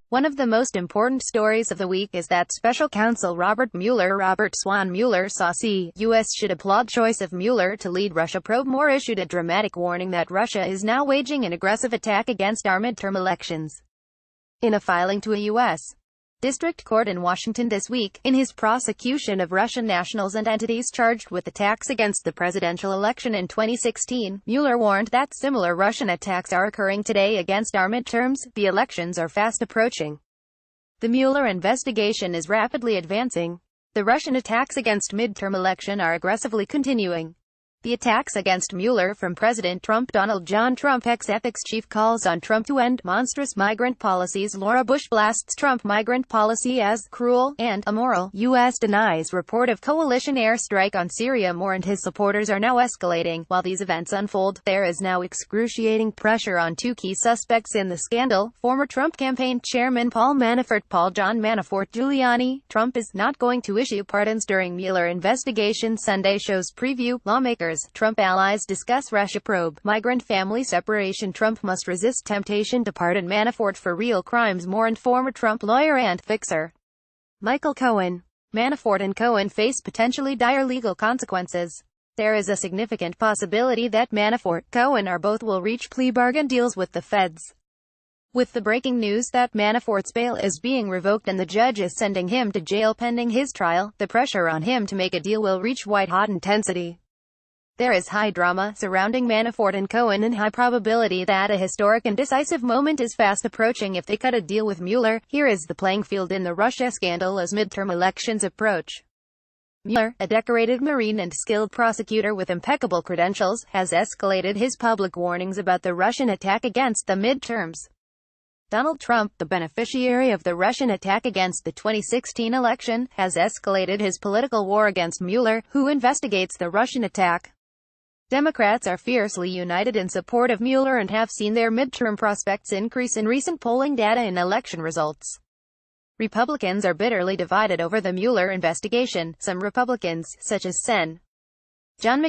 One of the most important stories of the week is that Special Counsel Robert Swan Mueller saw U.S. should applaud choice of Mueller to lead Russia probe. Moore issued a dramatic warning that Russia is now waging an aggressive attack against our midterm elections. In a filing to a U.S. District Court in Washington this week, in his prosecution of Russian nationals and entities charged with attacks against the presidential election in 2016, Mueller warned that similar Russian attacks are occurring today against our midterms. The elections are fast approaching. The Mueller investigation is rapidly advancing. The Russian attacks against midterm election are aggressively continuing. The attacks against Mueller from President Trump. John Trump, ex-ethics chief, calls on Trump to end monstrous migrant policies. Laura Bush blasts Trump migrant policy as cruel and immoral. U.S. denies report of coalition airstrike on Syria. Moore and his supporters are now escalating. While these events unfold, there is now excruciating pressure on two key suspects in the scandal: former Trump campaign chairman Paul John Manafort. Giuliani. Trump is not going to issue pardons during Mueller investigation. Sunday shows preview. Lawmakers, Trump allies discuss Russia probe. Migrant family separation. Trump must resist temptation to pardon Manafort for real crimes. Moore and former Trump lawyer and fixer Michael Cohen. Manafort and Cohen face potentially dire legal consequences. There is a significant possibility that Manafort, Cohen or both will reach plea bargain deals with the feds. With the breaking news that Manafort's bail is being revoked and the judge is sending him to jail pending his trial, the pressure on him to make a deal will reach white-hot intensity. There is high drama surrounding Manafort and Cohen and high probability that a historic and decisive moment is fast approaching if they cut a deal with Mueller. Here is the playing field in the Russia scandal as midterm elections approach. Mueller, a decorated Marine and skilled prosecutor with impeccable credentials, has escalated his public warnings about the Russian attack against the midterms. Donald Trump, the beneficiary of the Russian attack against the 2016 election, has escalated his political war against Mueller, who investigates the Russian attack. Democrats are fiercely united in support of Mueller and have seen their midterm prospects increase in recent polling data and election results. Republicans are bitterly divided over the Mueller investigation. Some Republicans, such as Sen. John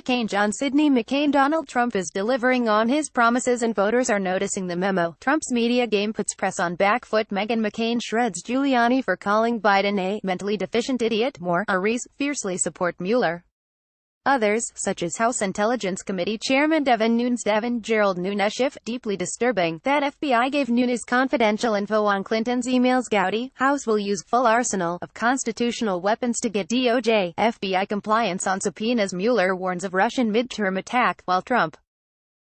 Sidney McCain, Donald Trump is delivering on his promises and voters are noticing the memo. Trump's media game puts press on back foot. Meghan McCain shreds Giuliani for calling Biden a mentally deficient idiot. Moore, fiercely support Mueller. Others, such as House Intelligence Committee Chairman Gerald Nunes, deeply disturbing that FBI gave Nunes confidential info on Clinton's emails. Gowdy, House will use full arsenal of constitutional weapons to get DOJ, FBI compliance on subpoenas. Mueller warns of Russian midterm attack, while Trump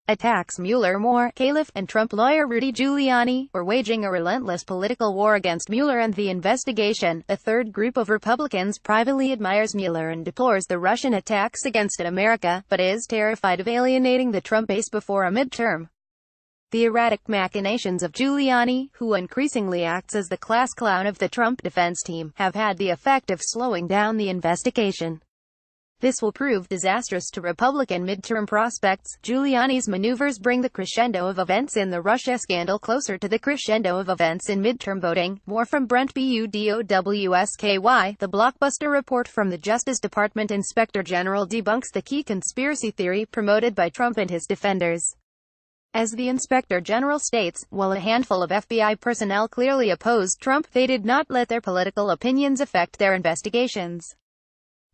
attacks Mueller. Moore, Califf, and Trump lawyer Rudy Giuliani were waging a relentless political war against Mueller and the investigation. A third group of Republicans privately admires Mueller and deplores the Russian attacks against America, but is terrified of alienating the Trump base before a midterm. The erratic machinations of Giuliani, who increasingly acts as the class clown of the Trump defense team, have had the effect of slowing down the investigation. This will prove disastrous to Republican midterm prospects. Giuliani's maneuvers bring the crescendo of events in the Russia scandal closer to the crescendo of events in midterm voting. More from Brent Budowsky. The blockbuster report from the Justice Department Inspector General debunks the key conspiracy theory promoted by Trump and his defenders. As the Inspector General states, while a handful of FBI personnel clearly opposed Trump, they did not let their political opinions affect their investigations.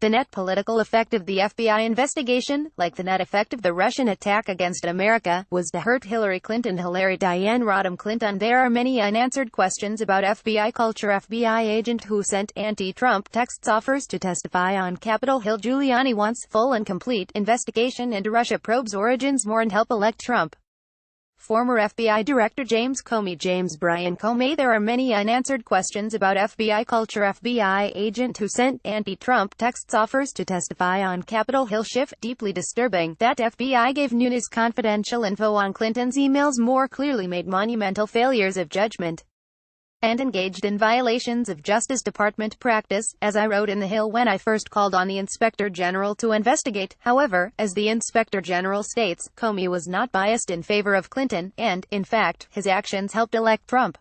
The net political effect of the FBI investigation, like the net effect of the Russian attack against America, was to hurt Hillary Clinton. Diane Rodham Clinton. There are many unanswered questions about FBI culture. FBI agent who sent anti-Trump texts offers to testify on Capitol Hill. Giuliani wants full and complete investigation into Russia probes origins. More and help elect Trump. Former FBI Director James Bryan Comey. There are many unanswered questions about FBI culture. FBI agent who sent anti-Trump texts offers to testify on Capitol Hill. Deeply disturbing that FBI gave Nunes confidential info on Clinton's emails. More clearly made monumental failures of judgment and engaged in violations of Justice Department practice, as I wrote in The Hill when I first called on the Inspector General to investigate. However, as the Inspector General states, Comey was not biased in favor of Clinton, and, in fact, his actions helped elect Trump.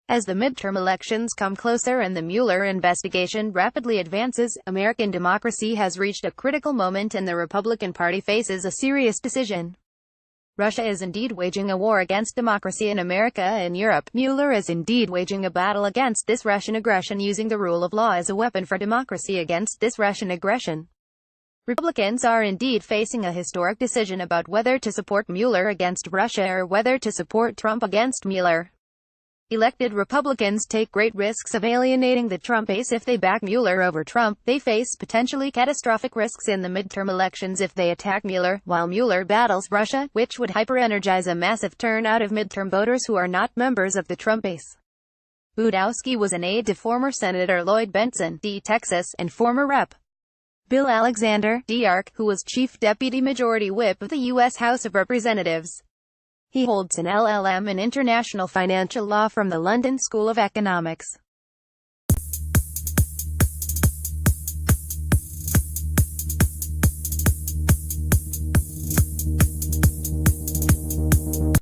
As the midterm elections come closer and the Mueller investigation rapidly advances, American democracy has reached a critical moment and the Republican Party faces a serious decision. Russia is indeed waging a war against democracy in America and Europe. Mueller is indeed waging a battle against this Russian aggression, using the rule of law as a weapon for democracy against this Russian aggression. Republicans are indeed facing a historic decision about whether to support Mueller against Russia or whether to support Trump against Mueller. Elected Republicans take great risks of alienating the Trump base if they back Mueller over Trump. They face potentially catastrophic risks in the midterm elections if they attack Mueller, while Mueller battles Russia, which would hyper-energize a massive turnout of midterm voters who are not members of the Trump base. Budowski was an aide to former Senator Lloyd Bentsen, D. Texas, and former Rep. Bill Alexander, D.Arc., who was Chief Deputy Majority Whip of the U.S. House of Representatives. He holds an LLM in international financial law from the London School of Economics.